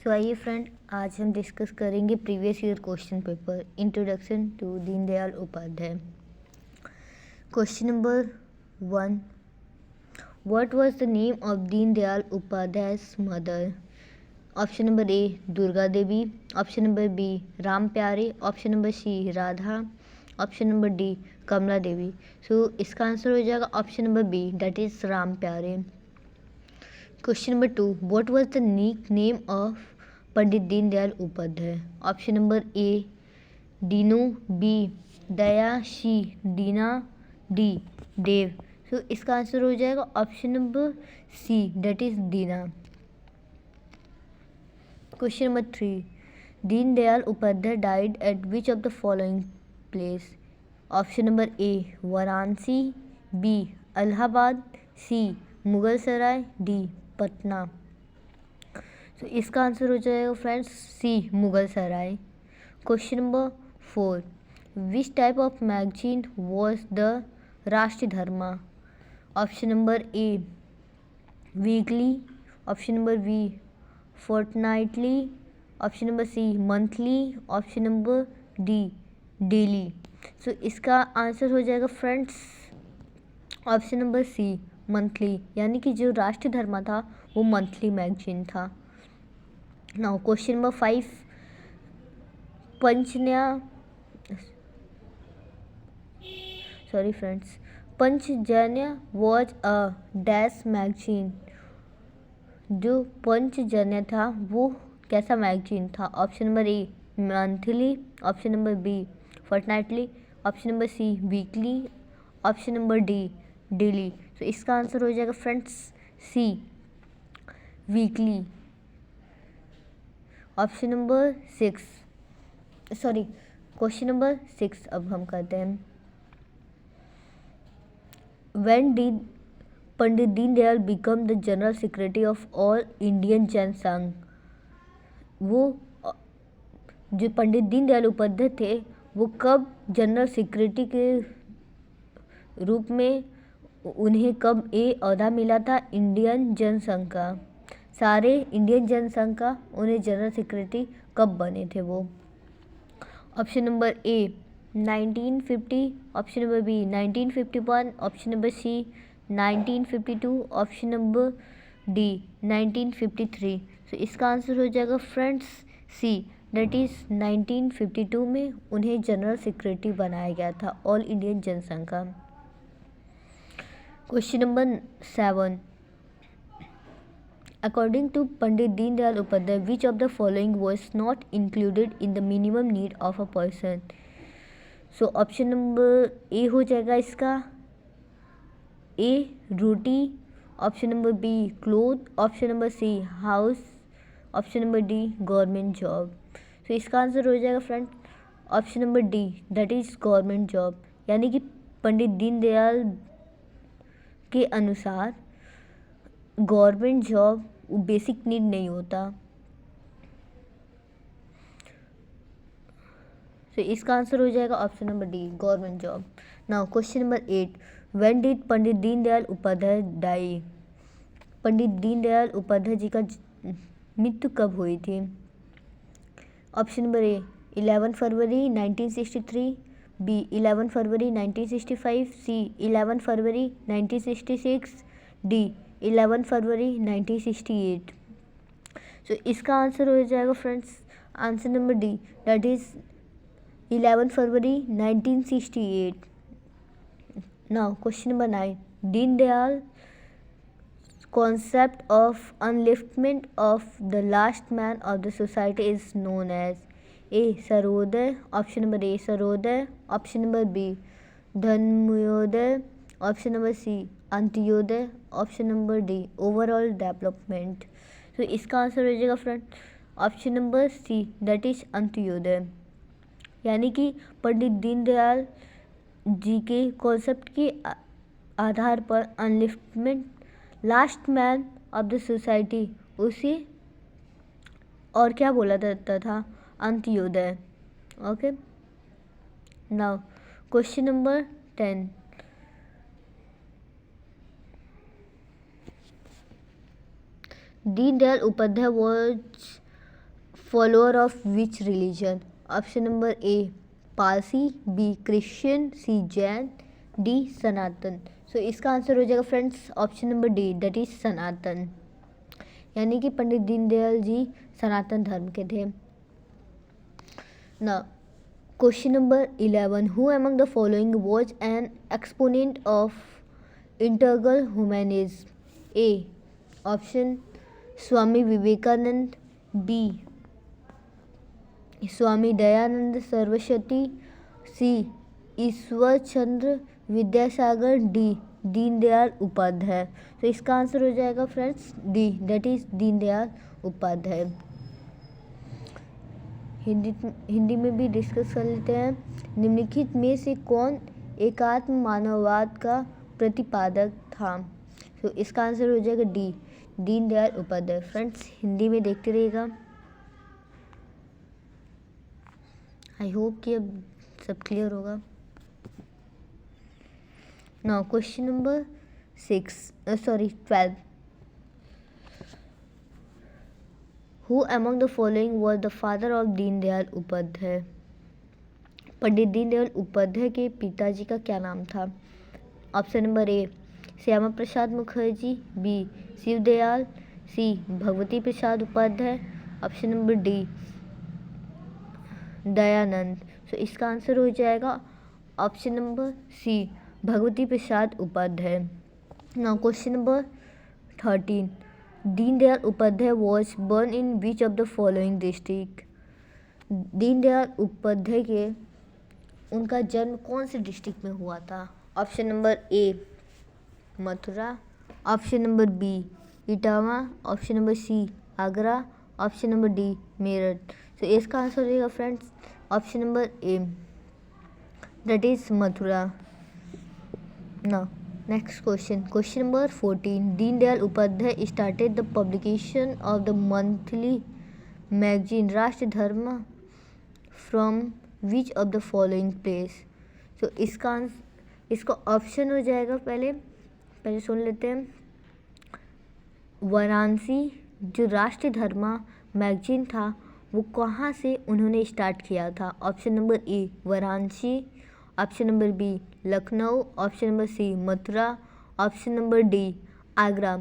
सो आइए फ्रेंड, आज हम डिस्कस करेंगे previous year question paper introduction to Deendayal Upadhyay. Question number 1, what was the name of Deendayal उपाध्याय's मदर? Option number A Durga Devi, option number B Ram Pyare, option number C Radha, option number D Kamala Devi. So इसका answer हो जाएगा option number B, that is Ram Pyare. Question number 2, what was the nickname of Pandit Deendayal Upadhyay? Option number A Dinu, B Daya, C Deena, D Dev. So इसका answer हो जाएगा option number C, that is Deena. Question number 3, Deendayal Upadhyay died at which of the following place? Option number A Varanasi, B Allahabad, C Mughal Sarai, D Patna. तो इसका answer हो जाएगा friends C Mughal Sarai. Question number 4, which type of magazine was the Rashtra Dharma? Option number A weekly, option number B fortnightly, option number C monthly, option number D daily. So इसका answer हो जाएगा friends option number C monthly, यानी कि जो राष्ट्र धर्मा था वो monthly magazine था। Now question number 5, Panchjanya was a dash magazine. जो पंचजन्य था वो कैसा मैगजीन था? Option number A monthly, option number B fortnightly, option number C weekly, option number D daily. तो इसका आंसर हो जाएगा friends C weekly. Option number 6, sorry question number 6 अब हम करते हैं। When did Pandit Deendayal become the general secretary of all Indian Jana Sangh? वो जो पंडित दीनदयाल उपाध्याय थे वो कब जनरल सेक्रेटरी के रूप में उन्हें कब ये ओहदा मिला था इंडियन जनसंघ का? सारे इंडियन जनसंघ का उन्हें जनरल सेक्रेटरी कब बने थे वो? Option number A 1950, option number B 1951, option number C 1952, option number D 1953। तो इसका आंसर हो जाएगा फ्रेंड्स सी, दैट इज़ 1952 में उन्हें जनरल सेक्रेटरी बनाया गया था ऑल इंडियन जनसंघ का। Question number 7, according to Pandit Deendayal Upadhyay which of the following was not included in the minimum need of a person? So option number A हो जाएगा इसका A roti, option number B cloth, option number C house, option number D government job. तो इसका answer हो जाएगा friend option number D, that is government job, यानी कि पंडित दीनदयाल के अनुसार गवर्नमेंट जॉब बेसिक नीड नहीं होता। तो इसका आंसर हो जाएगा option number D government job. Now question number 8, when did Pandit Deendayal Upadhyay die? Pandit Deendayal Upadhyay ji का मृत्यु कब हुई थी? ऑप्शन नंबर ए 11 फरवरी 1963, बी 11 फरवरी 1965, सी 11 फरवरी 1966, डी 11 फरवरी 1968। सो इसका आंसर हो जाएगा friends answer number D, that is 11 फरवरी 1968। Now question number 9, Deendayal concept of upliftment of the last man of the society is known as A Sarvodaya, option number A Sarvodaya, option number B Dharmodaya, option number C Antyodaya, option number D overall development. तो इसका answer हो जाएगा friend option number C, that is Antyodaya, यानी कि पंडित दीनदयाल जी के concept के आधार पर upliftment last man of the society उसे और क्या बोला जाता था? Antyodaya. Okay, now question number 10, Deendayal Upadhyay was follower of which religion? Option number A Parsi, B Christian, C Jain, D Sanatan. So इसका आंसर हो जाएगा friends option number D, that is Sanatan, यानी कि पंडित दीनदयाल जी सनातन धर्म के थे। ना question number 11, who among the following was an exponent of integral humanism? A option Swami Vivekananda, B Swami Dayanand Saraswati, C Ishwar Chandra Vidyasagar, D Deendayal Upadhyay. तो इसका आंसर हो जाएगा friends D, that is Deendayal Upadhyay. Hindi में भी डिस्कस कर लेते हैं। निम्नलिखित में से कौन एकात्म मानववाद का प्रतिपादक था? तो इसका आंसर हो जाएगा डी, दीनदयाल उपाध्याय। फ्रेंड्स हिंदी में देखते रहिएगा। आई होप कि अब सब क्लियर होगा। Now question number 12, who among the following was the father of Deendayal Upadhyay? Pandit Deendayal Upadhyay के पिताजी का क्या नाम था? Option number A Shyama Prasad Mukherjee, B Shivdayal, C Bhagwati Prasad Upadhyay, option number D Dayanand. तो इसका आंसर हो जाएगा option number C, Bhagwati Prasad Upadhyay. Now question number 13, Deendayal Upadhyay was born in which of the following district? Deendayal Upadhyay के उनका जन्म कौन से डिस्ट्रिक्ट में हुआ था? Option number A Mathura, option number B Etawah, option number C Agra, option number D Meerut. तो इसका आंसर हो जाएगा friends option number A, that is Mathura. Now next question number 14, Deendayal Upadhyay started the publication of the monthly magazine Rashtra Dharma from which of the following place? तो इसका option हो जाएगा, पहले सुन लेते हैं। वाराणसी जो राष्ट्र धर्मा मैगजीन था वो कहाँ से उन्होंने स्टार्ट किया था? Option number A Varanasi, option number B Lucknow, option number C Mathura, option number D Agra.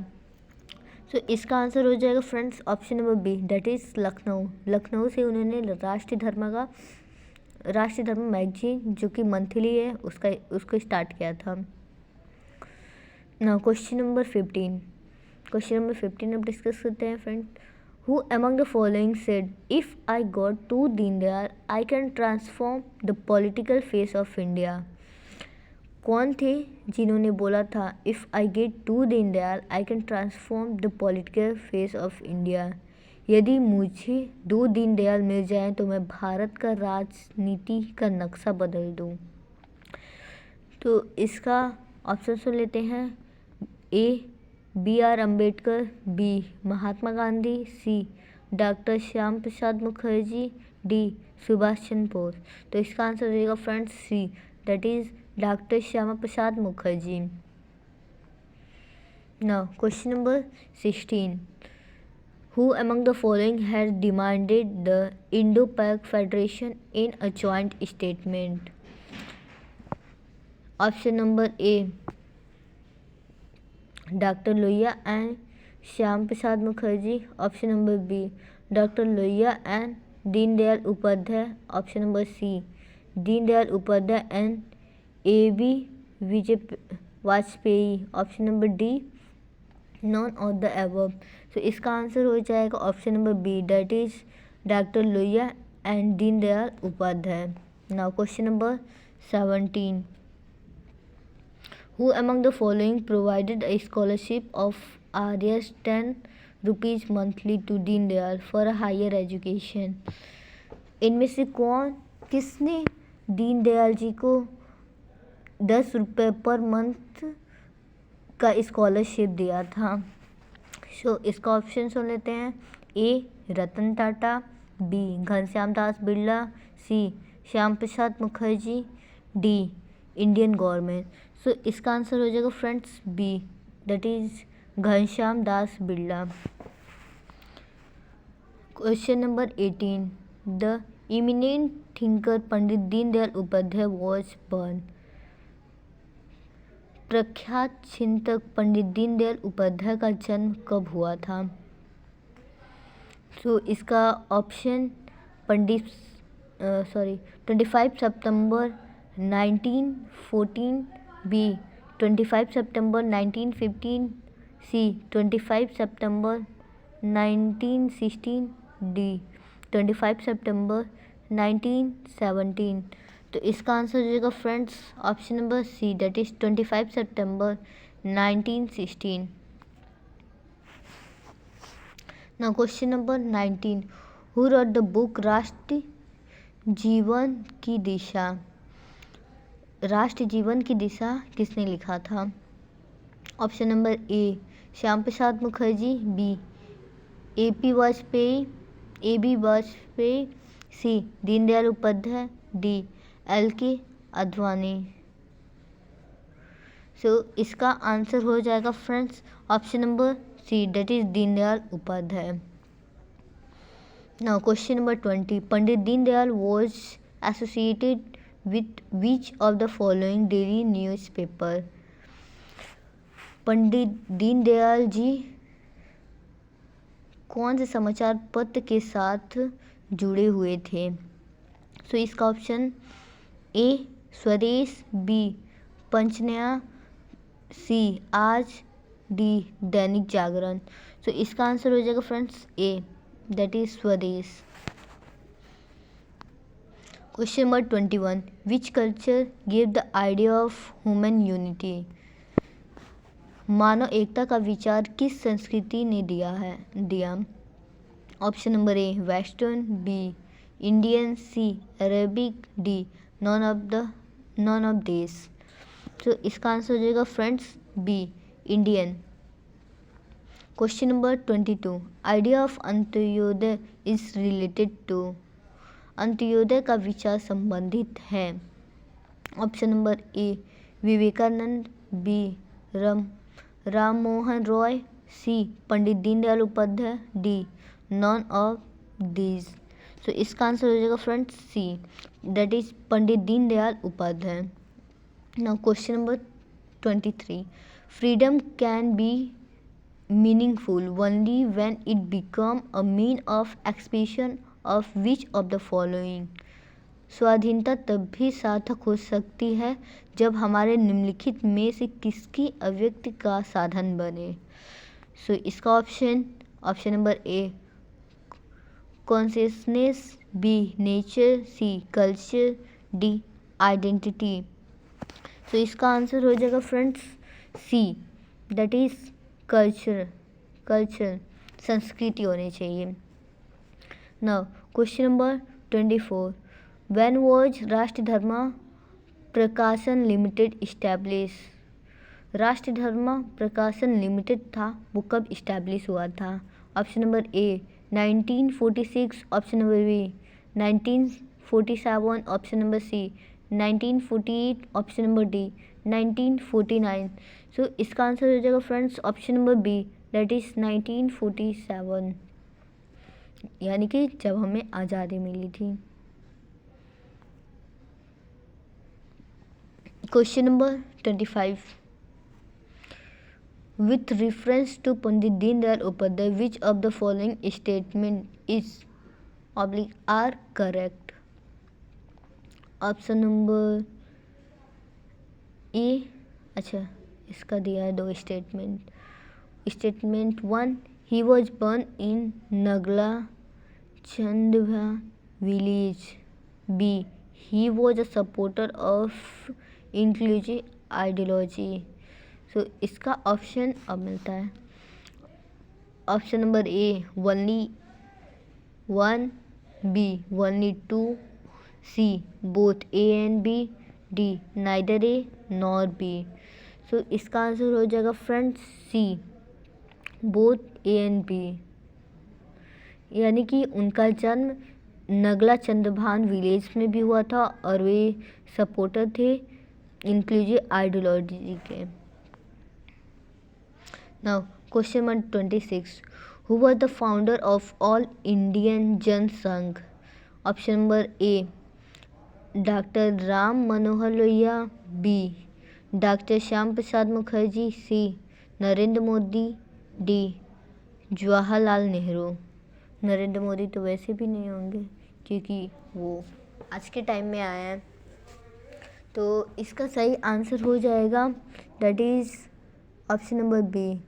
तो इसका आंसर हो जाएगा friends option number B, that is Lucknow. Lucknow से उन्होंने राष्ट्रीय धर्म मैगजीन जो कि मंथली है उसको स्टार्ट किया था। नाउ क्वेश्चन नंबर 15 अब डिस्कस करते हैं friend. Who among the following said if I got to Deendayal I can transform the political face of India? कौन थे जिन्होंने बोला था if I get to Deendayal I can transform the political face of India? यदि मुझे 2 दीनदयाल मिल जाएं तो मैं भारत का राजनीति का नक्शा बदल दूं। तो इसका ऑप्शन सुन लेते हैं। A BR Ambedkar, B Mahatma Gandhi, C doctor Shyam Prasad Mukherjee, D Subhash Chandra Bose. तो इसका आंसर हो जाएगा friends C, that is doctor Shyama Prasad Mukherjee. Now question number 16, who among the following has demanded the Indo Pak federation in a joint statement? Option number A doctor Lohia and Shyam Prasad Mukherjee, option number B doctor Lohia and Deendayal Upadhyay, option number C Deendayal Upadhyay and AB Vajpayee, option number D none of the above. तो इसका answer हो जाएगा option number B, that is doctor Lohia and Deendayal Upadhyay. Now question number 17, who among the following provided a scholarship of Rs 10 rupees monthly to Deendayal for a higher education? इनमें से किसने दीनदयाल जी को 10 रुपये per month का स्कॉलरशिप दिया था? सो इसका ऑप्शन सुन लेते हैं। A Ratan Tata, B Ghanshyam Das Birla, C Shyam Prasad Mukherjee, D Indian government. So इसका आंसर हो जाएगा friends B, that is Ghanshyam Das Birla. Question number 18. The eminent thinker Pandit Deendayal Upadhyay was born. प्रख्यात चिंतक पंडित दीनदयाल उपाध्याय का जन्म कब हुआ था? तो इसका ऑप्शन 25 सितंबर 1914, बी 25 सितंबर 1915, सी 25 सितंबर 1916, डी 25 सितंबर 1917. तो इसका आंसर हो जाएगा friends option number C, that is 25 सितंबर 1916. Now question number 19. Who wrote the book राष्ट्र जीवन की दिशा? राष्ट्र जीवन की दिशा किसने लिखा था? Option number A Shyam Prasad Mukherjee, B A B Vajpayee, C Deendayal Upadhyay, D LK Advani. So इसका आंसर हो जाएगा friends option number C, that is Deendayal Upadhyay. Now question number 20. Pandit Deendayal was associated with which of the following daily newspaper? Pandit Deendayal ji कौन से समाचार पत्र के साथ जुड़े हुए थे? सो इसका ऑप्शन ए स्वदेश, बी पंचनया, सी आज, डी दैनिक जागरण. सो इसका आंसर हो जाएगा friends A, that is Swadesh. Question number 21. Which culture give the idea of human unity? मानव एकता का विचार किस संस्कृति ने दिया? Option number A western, B Indian, C Arabic, D none of this. तो इसका आंसर हो जाएगा friends B Indian. Question number 22. Idea of Antyodaya is related to? Antyodaya का विचार संबंधित है. Option number A Vivekananda, B Ram Mohan Roy, C Pandit Deendayal Upadhyay, D none of these. So इसका answer हो जाएगा friends C, that is Pandit Deendayal Upadhyay. Now question number 23. Freedom can be meaningful only when it become a mean of expression of which of the following? स्वाधीनता तब भी सार्थक हो सकती है जब हमारे निम्नलिखित में से किसकी अभिव्यक्ति का साधन बने. सो इसका option number A consciousness, B nature, C culture, D identity. So इसका आंसर हो जाएगा friends C, that is culture संस्कृति होनी चाहिए. Now question number 24. When was Rashtradharma Prakashan limited establish? राष्ट्रधर्मा Prakashan limited था वो कब इस्टेब्लिश हुआ था? Option number A 1946, option number B 1947, option number C 1948, option number D 1949. So इसका आंसर हो जाएगा friends option number B, that is 1947, यानी कि जब हमें आज़ादी मिली थी. Question number 25. With reference to Pandit Deendayal Upadhyay which of the following statement is are correct? Option number A, अच्छा इसका दिया है दो statement. Statement 1, he was born in Nagla Chandwa village, B he was a supporter of inclusive ideology. So इसका option अब मिलता है option number A only 1, B only 2, C both A and B, D neither A nor B. So इसका answer हो जाएगा friends C, both A and B, यानी कि उनका जन्म नगला चंद्रभान विलेज में भी हुआ था और वे सपोर्टर थे इंक्लूसिव आइडियोलॉजी के. Now question number 26. Who was the founder of all Indian Jana Sangh? Option number A doctor Ram Manohar Lohia, B doctor Shyam Prasad Mukherjee, C Narendra Modi, D Jawaharlal Nehru. Narendra Modi तो वैसे भी नहीं होंगे क्योंकि वो आज के टाइम में आए हैं। तो इसका सही आंसर हो जाएगा that is option number B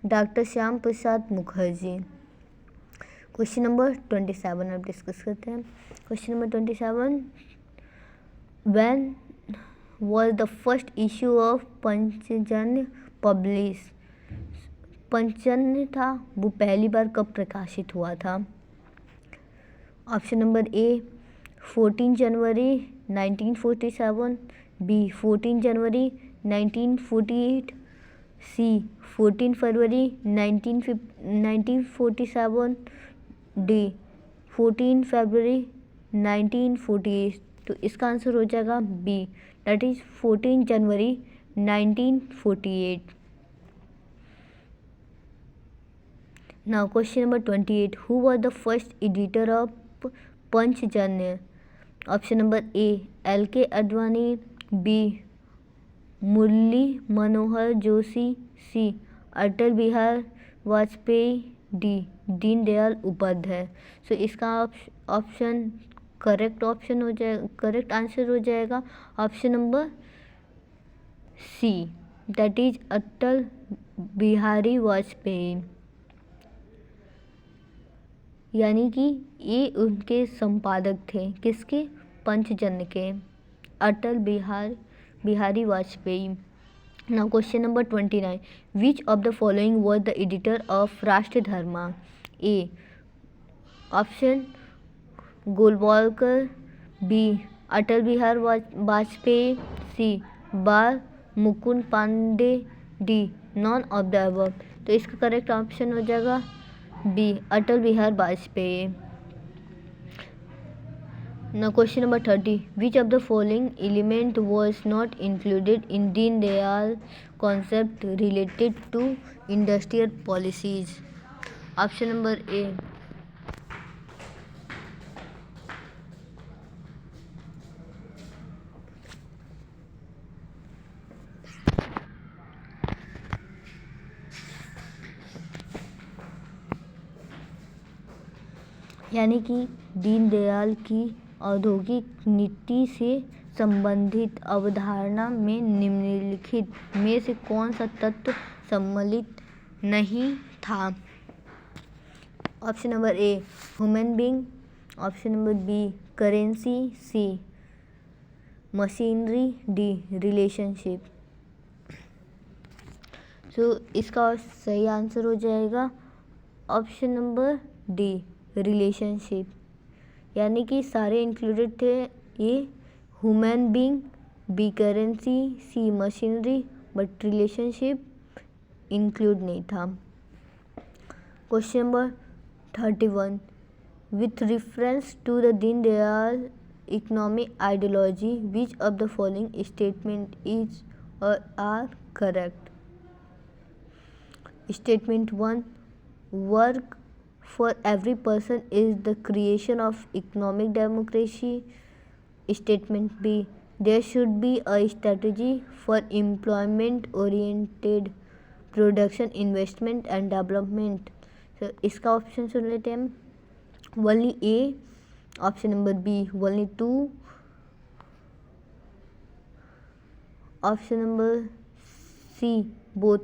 doctor Shyam Prasad Mukherjee. Question number 27 अब डिस्कस करते हैं। Question number 27, when was the first issue of Panchjanya publish? Panchjanya था वो पहली बार कब प्रकाशित हुआ था? ऑप्शन नंबर ए 14 जनवरी 1947, बी 14 जनवरी 1948, सी 14 फरवरी 1947, डी 14 फरवरी 1948। तो इसका आंसर हो जाएगा बी दैट इज 14 जनवरी 1948। Now question number 28, who was the first editor of Panchjanya? Option number A LK Advani, B Murli Manohar Joshi, C Atal Bihari Vajpayee, D Deendayal Upadhyay. So इसका ऑप्शन करेक्ट आंसर हो जाएगा option number C that is Atal Bihari Vajpayee. यानी कि ये उनके संपादक थे, किसके? पंचजन्य के, Atal Bihari Vajpayee. Now question number 29, which of the following was the editor of Rashtradharma? A option Golwalkar, B Atal Bihari Vajpayee, C Bal Mukund Pandey, D none of the above. तो इसका करेक्ट ऑप्शन हो जाएगा B Atal Bihari Vajpayee. Now question number 30, which of the following element was not included in Deen Dayal concept related to industrial policies? Option number A यानी कि दीनदयाल की औद्योगिक नीति से संबंधित अवधारणा में निम्नलिखित में से कौन सा तत्व सम्मिलित नहीं था? Option number A human being, option number B currency, C machinery, D relationship. So इसका सही आंसर हो जाएगा ऑप्शन नंबर डी रिलेशनशिप। यानी कि सारे इंक्लूडेड थे, ये human being, B currency, C machinery, but relationship include नहीं था। Question number 31, with reference to the Deendayal economic ideology which of the following statement is or are correct? Statement 1, work for every person is the creation of economic democracy. Statement B, there should be a strategy for employment oriented production, investment and development. So इसका option सुन लेते हैं हम। Only A, option number B only 2, option number C both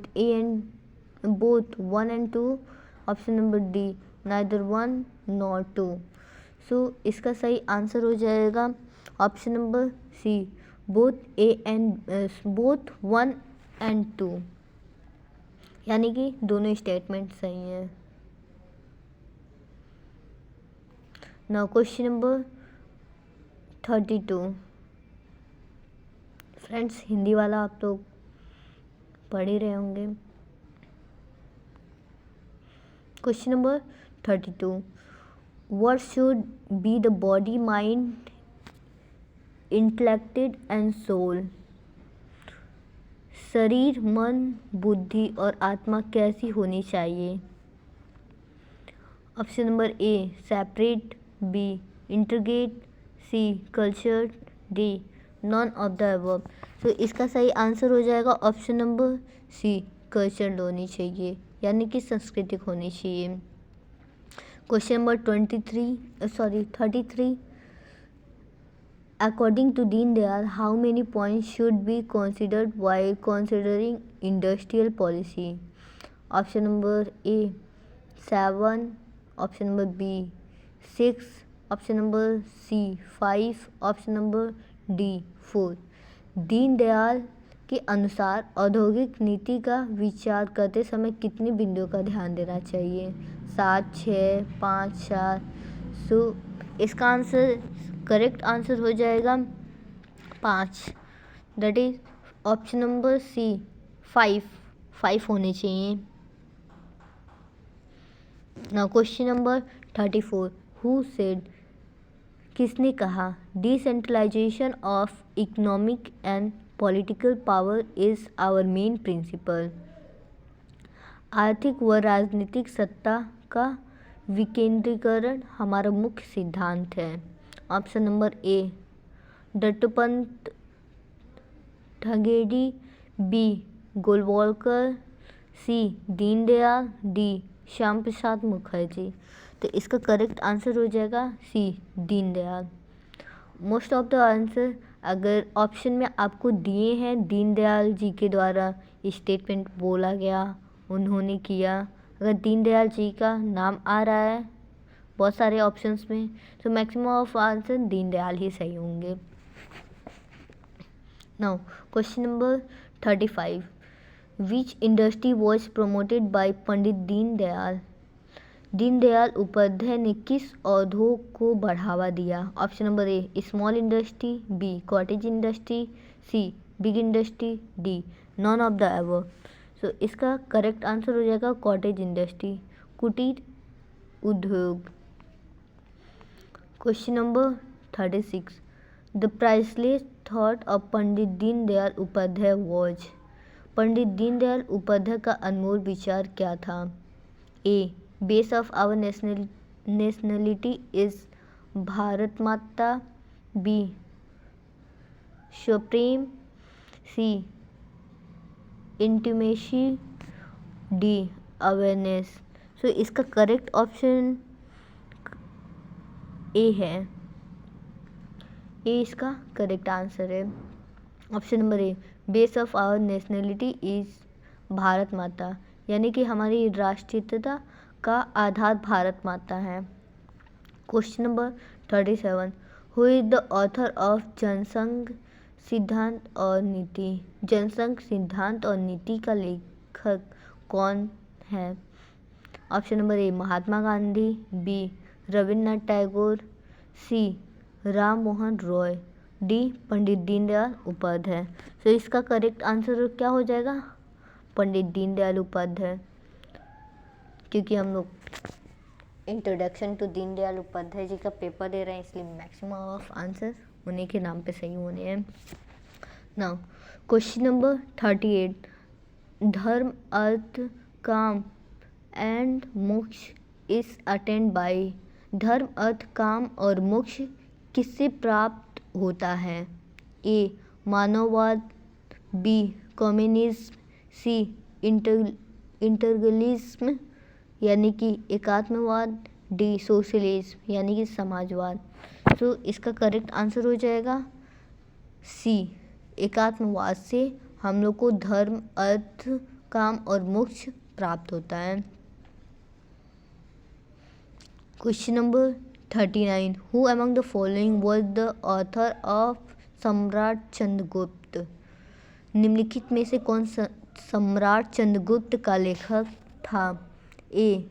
1 and 2, option number D neither 1 nor 2। So इसका सही answer हो जाएगा option number C both 1 and 2। यानी कि दोनों स्टेटमेंट सही हैं। Now question number 32, friends Hindi वाला आप लोग पढ़ ही रहे होंगे। Question number 32, what should be the body, mind, intellect and soul? शरीर, मन, बुद्धि और आत्मा कैसी होनी चाहिए? Option number A separate, B integrate, C cultured, D none of the above. तो इसका सही आंसर हो जाएगा ऑप्शन नंबर सी कल्चर्ड होनी चाहिए, यानी कि सांस्कृतिक होनी चाहिए। Question number 33 According to Deendayal, how many points should be considered while considering industrial policy? Option number A 7, option number B 6, option number C 5, option number D 4। Deendayal के अनुसार औद्योगिक नीति का विचार करते समय कितनी बिंदुओं का ध्यान देना चाहिए? 7, 6, 5, 4। सो इसका आंसर करेक्ट आंसर हो जाएगा 5, that is option number C 5 होने चाहिए। Now question number 34 who said, किसने कहा decentralisation of economic and political power is our main principle. आर्थिक व राजनीतिक सत्ता का विकेंद्रीकरण हमारा मुख्य सिद्धांत है। Option number A Dattopant Thengadi, B Golwalkar, C Deendayal, D Shyam Prasad Mukherjee. तो इसका करेक्ट आंसर हो जाएगा C Deendayal. Most of the answer अगर ऑप्शन में आपको दिए हैं दीनदयाल जी के द्वारा स्टेटमेंट बोला गया, उन्होंने किया, अगर दीनदयाल जी का नाम आ रहा है बहुत सारे ऑप्शंस में, तो मैक्सिमम ऑफ आंसर दीनदयाल ही सही होंगे। Now question number 35 which industry was promoted by Pandit Deendayal. Deendayal Upadhyay ने किस उद्योग को बढ़ावा दिया? Option number A small industry, B cottage industry, C big industry, D none of the above. So इसका करेक्ट आंसर हो जाएगा कॉटेज इंडस्ट्री, कुटीर उद्योग। Question number 36 the priceless thought of Pandit Deendayal Upadhyay was. Pandit Deendayal Upadhyay का अनमोल विचार क्या था? A base of our nationality is Bharat Mata, B supreme, C intimacy, D awareness. So इसका करेक्ट ऑप्शन ए है, ए इसका करेक्ट आंसर है। Option number A base of our nationality is Bharat Mata, यानी कि हमारी राष्ट्रीयता का आधार भारत माता है। Question number 37 who is the author of Jana Sangh सिद्धांत और नीति। जनसंघ सिद्धांत और नीति का लेखक कौन है? Option number A Mahatma Gandhi, B Rabindranath Tagore, C Ram Mohan Roy, D Pandit Deendayal Upadhyay. तो इसका करेक्ट आंसर क्या हो जाएगा? पंडित दीनदयाल उपाध्याय, क्योंकि हम लोग इंट्रोडक्शन टू दीनदयाल उपाध्याय जी का पेपर दे रहे हैं, इसलिए मैक्सिमम ऑफ आंसर उन्हीं के नाम पे सही होने हैं। नाउ क्वेश्चन नंबर 38 धर्म अर्थ काम एंड मोक्ष इज अटेन्ड बाय। धर्म अर्थ काम और मोक्ष किससे प्राप्त होता है? ए मानववाद, बी कम्युनिज्म, सी इंटीग्रलिज्म यानी कि एकात्मवाद, डी सोशलिज्म यानी कि समाजवाद। तो इसका करेक्ट आंसर हो जाएगा सी एकात्मवाद से हम लोग को धर्म अर्थ काम और मोक्ष प्राप्त होता है। Question number 39 who among the following was the author of सम्राट चंद्रगुप्त। निम्नलिखित में से कौन सम्राट चंद्रगुप्त का लेखक था? A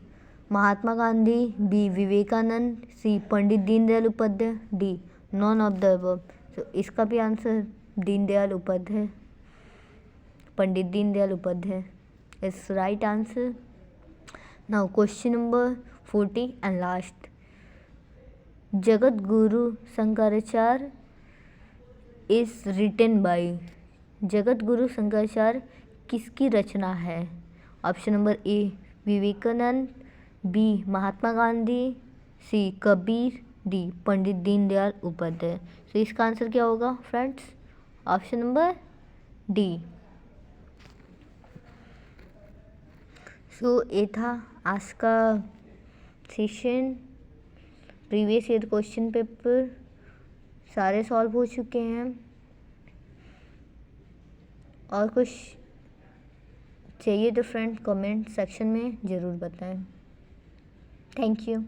Mahatma Gandhi, B Vivekananda, C Pandit Deendayal Upadhyay, D none of the above. तो इसका भी answer Deendayal Upadhyay, Pandit Deendayal Upadhyay is right answer. Now question number 40 and last Jagat Guru Shankaracharya is written by. जगत गुरु शंकराचार्य किसकी रचना है? Option number A Vivekananda, B Mahatma Gandhi, C Kabir, D Pandit Deendayal Upadhyay. तो इसका आंसर क्या होगा friends? Option number D. So ये था आज का session. Previous year question paper सारे सॉल्व हो चुके हैं। और कुछ चाहिए तो फ्रेंड कमेंट सेक्शन में ज़रूर बताएं। Thank you.